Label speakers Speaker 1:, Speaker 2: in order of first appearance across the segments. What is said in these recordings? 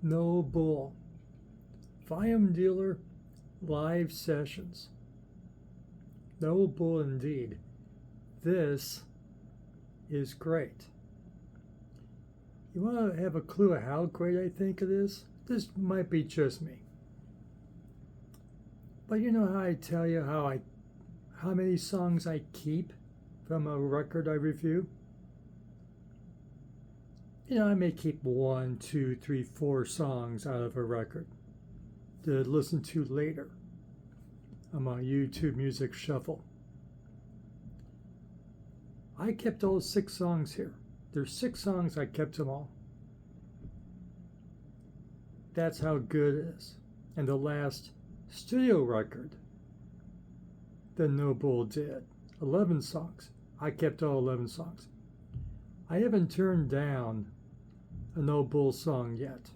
Speaker 1: No Bull. Volume Dealer Live Sessions. No Bull indeed. This is great. You want to have a clue of how great I think it is? This might be just me. But you know how I tell you how many songs I keep from a record I review? You know, I may keep 1, 2, 3, 4 songs out of a record to listen to later on my YouTube Music Shuffle. I kept all 6 songs here. There's 6 songs, I kept them all. That's how good it is. And the last studio record that No Bull did, 11 songs. I kept all 11 songs. I haven't turned down a No Bull song yet.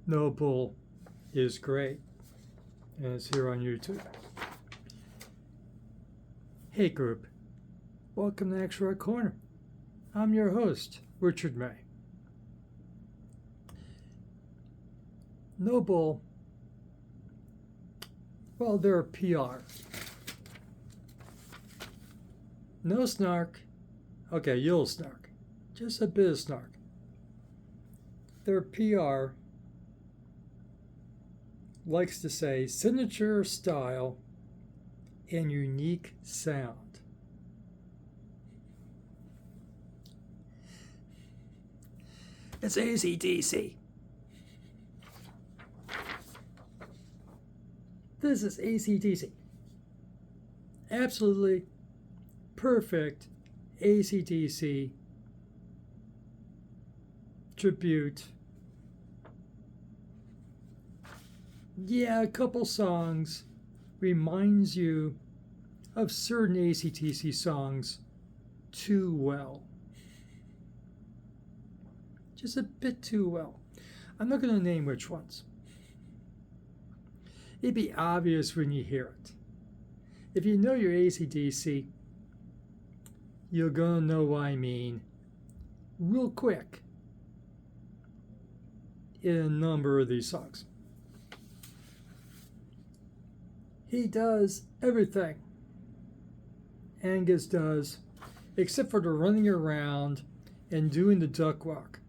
Speaker 1: No Bull is great, and it's here on YouTube. Hey group, welcome to Axe Rock Corner. I'm your host, Richard May. No Bull, well, they're PR. No snark. Okay, you'll snark. Just a bit of snark. Their PR likes to say signature style and unique sound. It's AC/DC. This is AC/DC. Absolutely perfect AC/DC tribute. Yeah, a couple songs reminds you of certain AC/DC songs too well. Just a bit too well. I'm not going to name which ones. It'd be obvious when you hear it. If you know your AC/DC, you're going to know what I mean real quick in a number of these songs. He does everything Angus does, except for the running around and doing the duck walk,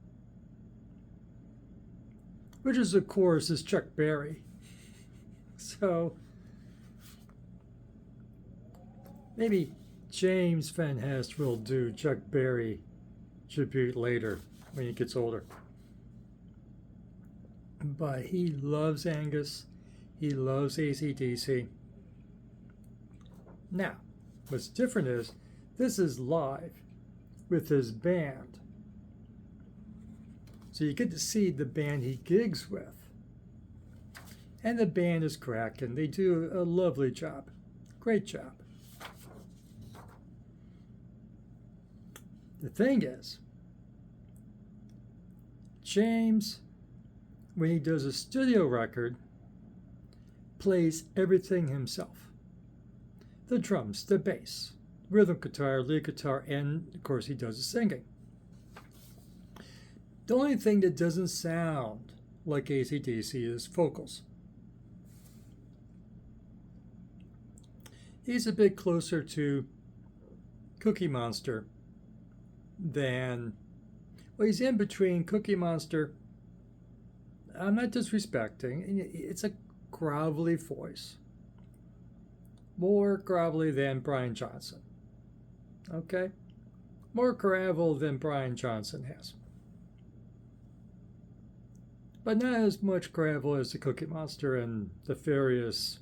Speaker 1: which is, of course, is Chuck Berry. So maybe James van Hest will do Chuck Berry tribute later when he gets older. But he loves Angus. He loves AC/DC. Now, what's different is this is live with his band. So you get to see the band he gigs with. And the band is cracking. They do a lovely job. Great job. The thing is, James, when he does a studio record, plays everything himself. The drums, the bass, rhythm guitar, lead guitar, and of course he does the singing. The only thing that doesn't sound like AC/DC is vocals. He's a bit closer to Cookie Monster than, well, he's in between Cookie Monster. I'm not disrespecting. It's a gravelly voice. More gravelly than Brian Johnson. Okay? More gravel than Brian Johnson has. But not as much gravel as the Cookie Monster and the various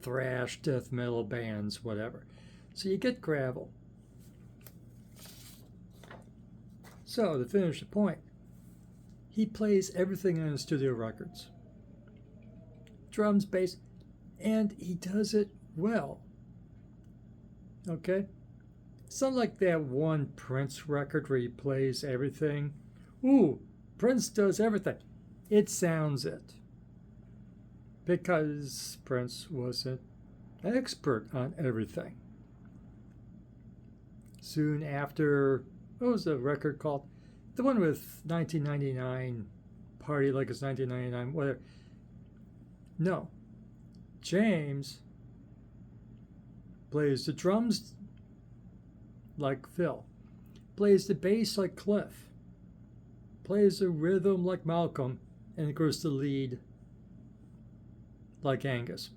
Speaker 1: thrash, death metal bands, whatever. So you get gravel. So, to finish the point, he plays everything on his studio records. Drums, bass, and he does it well. Okay? It's not like that one Prince record where he plays everything. Ooh, Prince does everything. It sounds it. Because Prince wasn't an expert on everything. Soon after, what was the record called? The one with 1999, Party Like It's 1999, whatever. No. James plays the drums like Phil, plays the bass like Cliff, plays the rhythm like Malcolm, and of course the lead like Angus.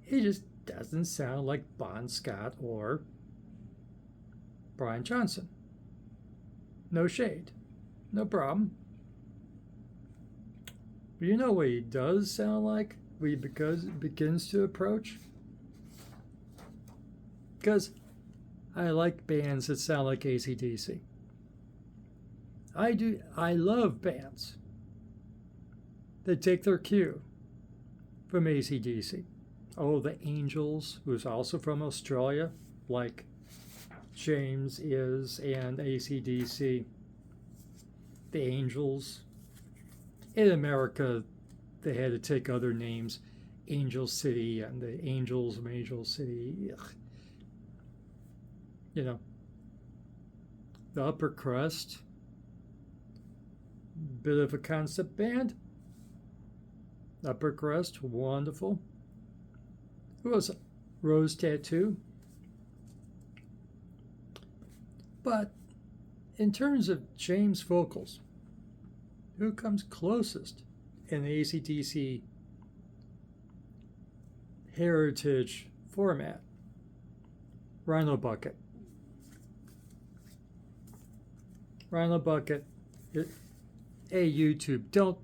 Speaker 1: He just doesn't sound like Bon Scott or Brian Johnson. No shade, no problem. But you know what he does sound like when he begins to approach? Because I like bands that sound like AC/DC. I do. I love bands that take their cue from AC/DC. Oh, the Angels, who's also from Australia, like James is, and AC/DC. The Angels. In America, they had to take other names. Angel City and the Angels of Angel City. Ugh. You know, the Upper Crust, bit of a concept band. Upper Crust, wonderful. Who was it? Rose Tattoo. But in terms of James vocals, who comes closest in the AC/DC heritage format? Rhino Bucket. Rhino Bucket. Hey, YouTube, don't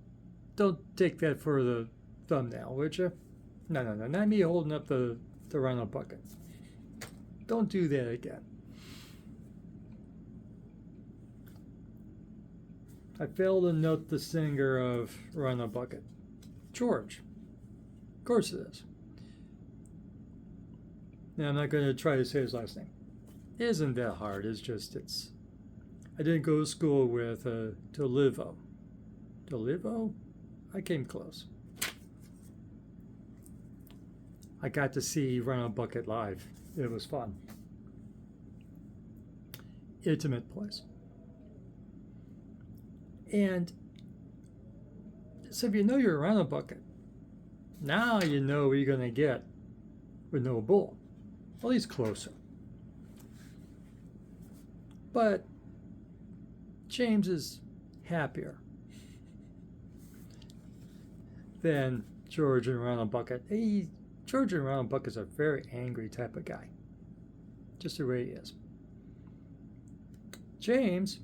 Speaker 1: take that for the thumbnail, would you? No, not me holding up the Rhino Bucket. Don't do that again. I failed to note the singer of Rhino Bucket. George. Of course it is. Now, I'm not going to try to say his last name. It isn't that hard. It's I didn't go to school with Dolivo. Dolivo? I came close. I got to see Rhino Bucket live. It was fun. Intimate place. And so if you know you're Rhino Bucket, now you know what you're going to get with No Bull. Well, he's closer. But James is happier than George and Rhino Bucket. George and Rhino Bucket's a very angry type of guy. Just the way he is. James,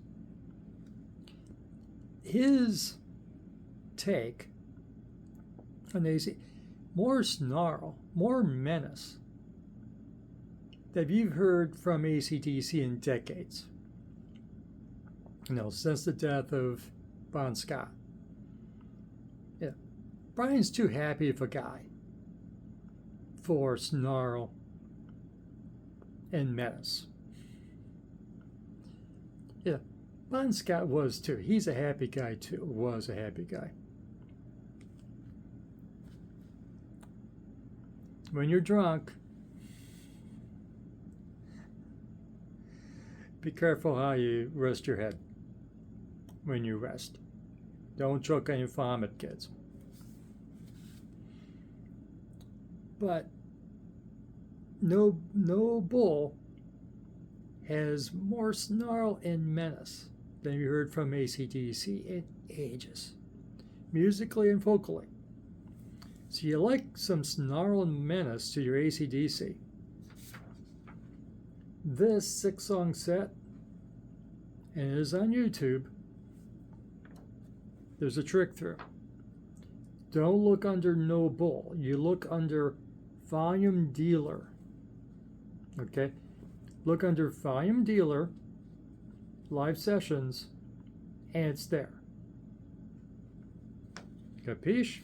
Speaker 1: his take on AC, more snarl, more menace that you've heard from AC/DC in decades. You know, since the death of Bon Scott. Yeah. Brian's too happy of a guy for snarl and menace. Yeah. Bon Scott was too. He's a happy guy too. Was a happy guy. When you're drunk, be careful how you rest your head when you rest. Don't choke on your vomit, kids. But no bull has more snarl and menace than you heard from AC/DC in ages, musically and vocally. So you like some snarl and menace to your AC/DC. This 6-song set, and it is on YouTube, there's a trick through. Don't look under No Bull. You look under Volume Dealer. Okay? Look under Volume Dealer, Live Sessions, and it's there. Capiche?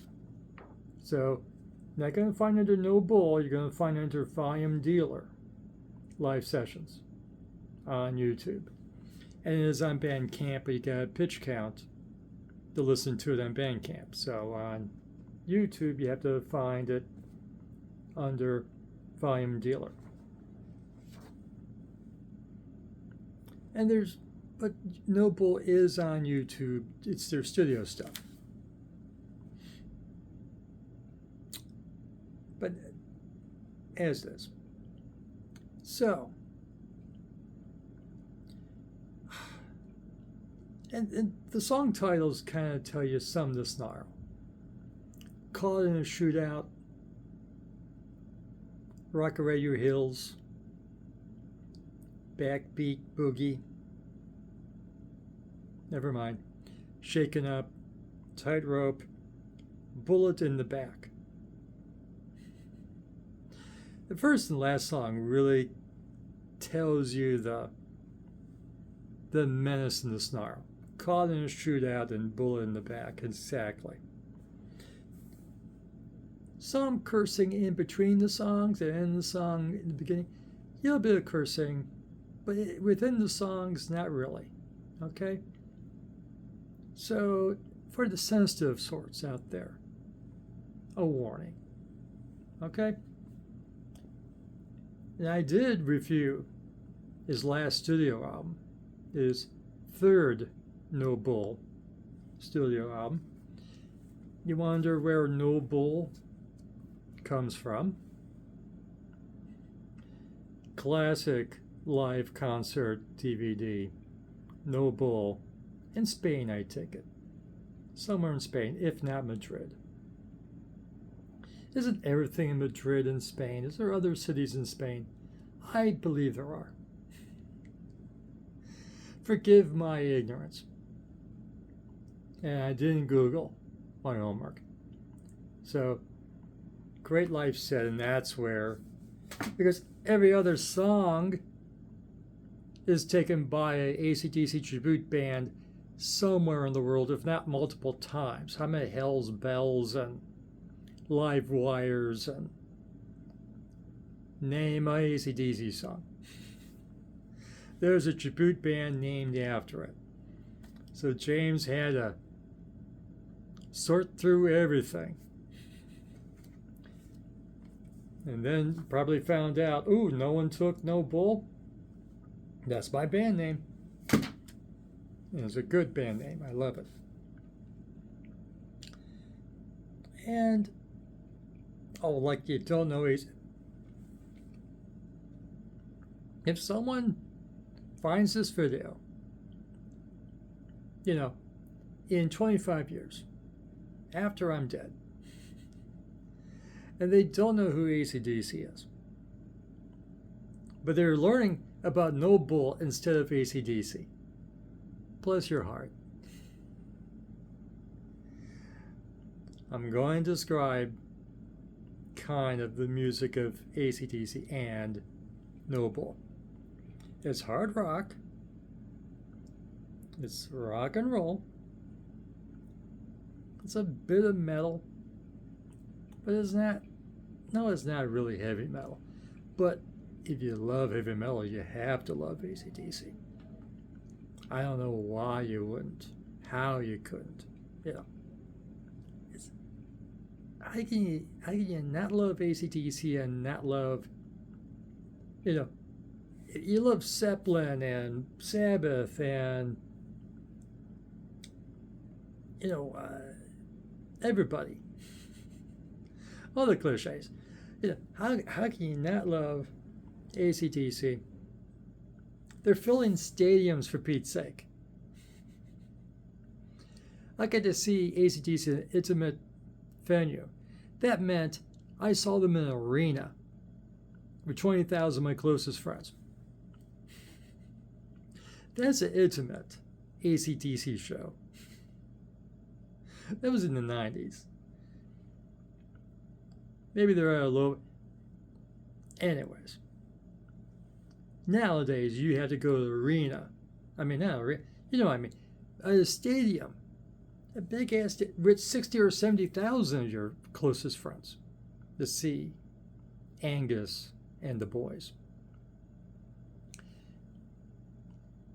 Speaker 1: So, not going to find under No Bull, you're going to find under Volume Dealer, Live Sessions on YouTube. And it is on Bandcamp, but you got a pitch count to listen to it on Bandcamp. So on YouTube, you have to find it under Volume Dealer. And there's But No Bull is on YouTube. It's their studio stuff. But as this. So, and the song titles kind of tell you some of the snarl. Caught in a Shootout, Rock-A-Radio Hills, Backbeat Boogie, never mind, Shaken Up, Tightrope, Bullet in the Back. The first and last song really tells you the menace and the snarl. Caught in a Shootout and Bullet in the Back, exactly. Some cursing in between the songs and in the song in the beginning. A little bit of cursing, but within the songs, not really. Okay? So, for the sensitive sorts out there, a warning. Okay? And I did review his last studio album, his third No Bull studio album. You wonder where No Bull comes from. Classic live concert DVD, No Bull, in Spain, I take it. Somewhere in Spain, if not Madrid. Isn't everything in Madrid in Spain? Is there other cities in Spain? I believe there are. Forgive my ignorance. And I didn't Google my homework. So, Great Life said, and that's where, because every other song is taken by a AC/DC tribute band somewhere in the world, if not multiple times. How many Hell's Bells and Live Wires and name a AC/DC song. There's a tribute band named after it. So James had to sort through everything. And then probably found out, ooh, no one took No Bull. That's my band name. And it's a good band name. I love it. And, oh, like you don't know, if someone finds this video, you know, in 25 years, after I'm dead, and they don't know who AC/DC is, but they're learning about No Bull instead of AC/DC. Bless your heart. I'm going to describe kind of the music of AC/DC and No Bull. It's hard rock. It's rock and roll. It's a bit of metal. But it's not really heavy metal. But if you love heavy metal, you have to love AC/DC. I don't know why you wouldn't, how you couldn't. You know, how can you not love AC/DC and not love, you know, you love Zeppelin and Sabbath and, you know, everybody. All the cliches. You know, how can you not love AC/DC? They're filling stadiums, for Pete's sake. I got to see AC/DC in an intimate venue. That meant I saw them in an arena with 20,000 of my closest friends. That's an intimate AC/DC show. That was in the 90s. Maybe they're at a low. Anyways. Nowadays, you have to go to the arena. I mean, not arena. You know what I mean. A stadium. A big ass with 60 or 70,000 of your closest friends to see Angus and the boys.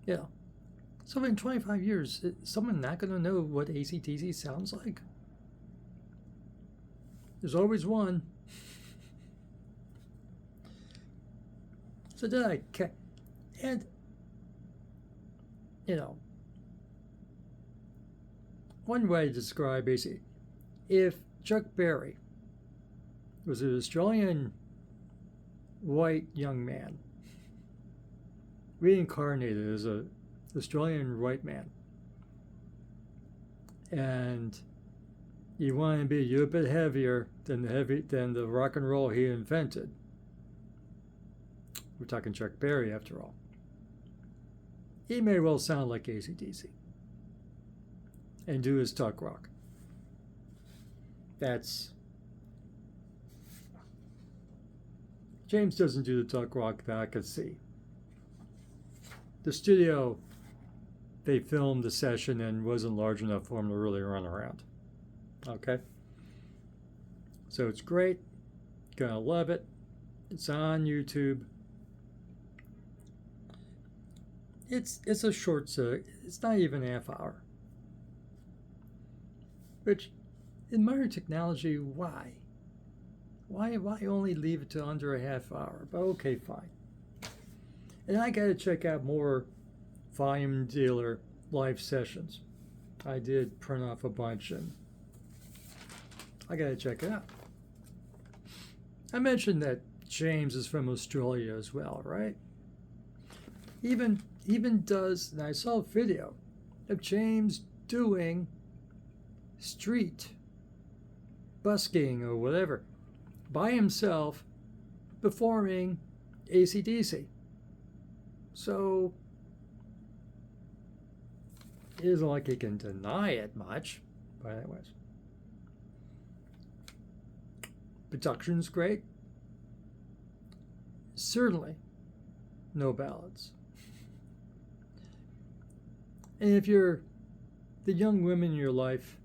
Speaker 1: Yeah. So in 25 years, is someone not going to know what AC/DC sounds like? There's always one. So did I... And you know, one way to describe basically, if Chuck Berry was an Australian white young man, reincarnated as an Australian white man, and you want to be a bit heavier than the rock and roll he invented. We're talking Chuck Berry after all. He may well sound like AC/DC and do his talk rock. That's James doesn't do the talk rock that I could see. The studio they filmed the session in wasn't large enough for him to really run around. Okay? So it's great. Gonna love it. It's on YouTube. It's a short, it's not even a half hour. Which, in modern technology, why? Why only leave it to under a half hour? But okay, fine. And I got to check out more Volume Dealer live sessions. I did print off a bunch, and I got to check it out. I mentioned that James is from Australia as well, right? Even does, and I saw a video of James doing street busking or whatever by himself, performing AC/DC. So it isn't like he can deny it much, but anyways. Production's great. Certainly no ballads. And if you're the young women in your life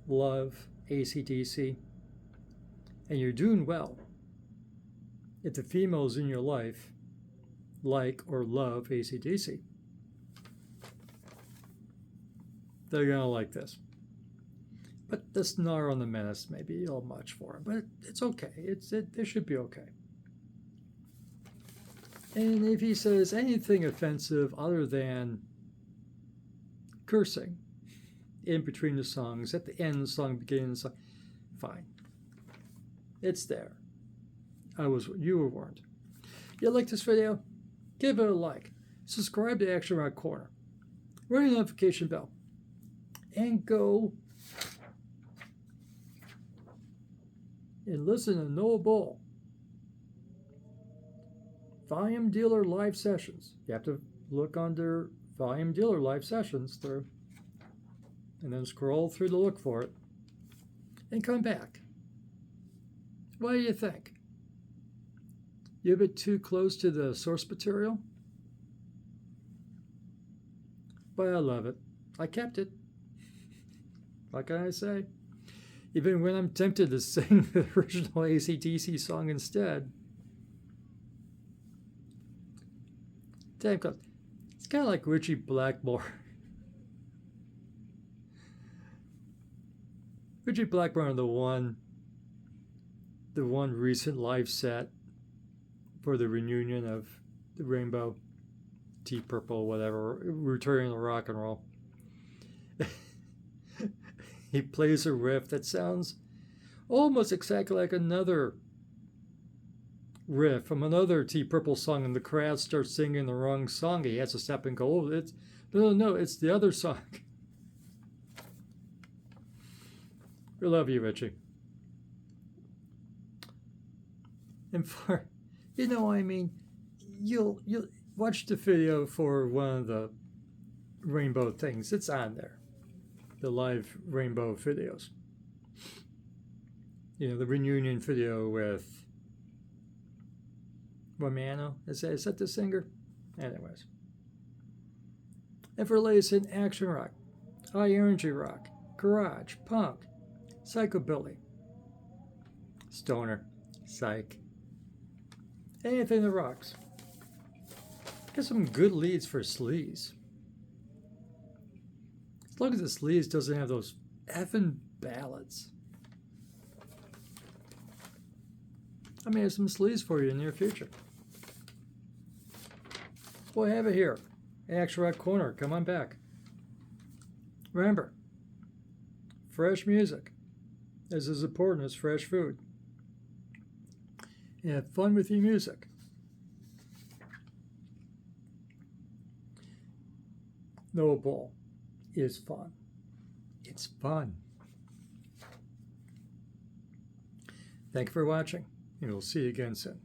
Speaker 1: love AC/DC and you're doing well, if the females in your life like or love AC/DC, they're gonna like this. But the Snarl and the Menace may be a little much for them, but it's okay. It should be okay. And if he says anything offensive other than cursing in between the songs, at the end of the song, beginning of the song, fine. It's there. You were warned. You like this video? Give it a like. Subscribe to Action Rock Corner. Ring the notification bell. And go and listen to Noah Bull. Volume Dealer live sessions. You have to look under Volume Dealer live sessions through, and then scroll through to look for it, and come back. What do you think? You a bit too close to the source material? But I love it. I kept it. What can I say? Even when I'm tempted to sing the original AC/DC song instead. Damn close. It's kind of like Richie Blackmore. Richie Blackmore, the one recent live set for the reunion of the Rainbow, Deep Purple, whatever, returning to rock and roll. He plays a riff that sounds almost exactly like another riff from another Deep Purple song, and the crowd starts singing the wrong song. He has to step and go, no, it's the other song. We love you, Richie. And for, you'll watch the video for one of the Rainbow things. It's on there. The live Rainbow videos. The reunion video with Romano. Is that the singer? Anyways. And for latest in action rock, high energy rock, garage, punk, psychobilly, stoner, psych, anything that rocks. Get some good leads for sleaze. As long as the sleaze doesn't have those effing ballads. I may have some sleaze for you in the near future. We'll have it here Axelrod Corner, come on back. Remember, fresh music is as important as fresh food. And have fun with your music. Knowable is fun. It's fun. Thank you for watching, and we'll see you again soon.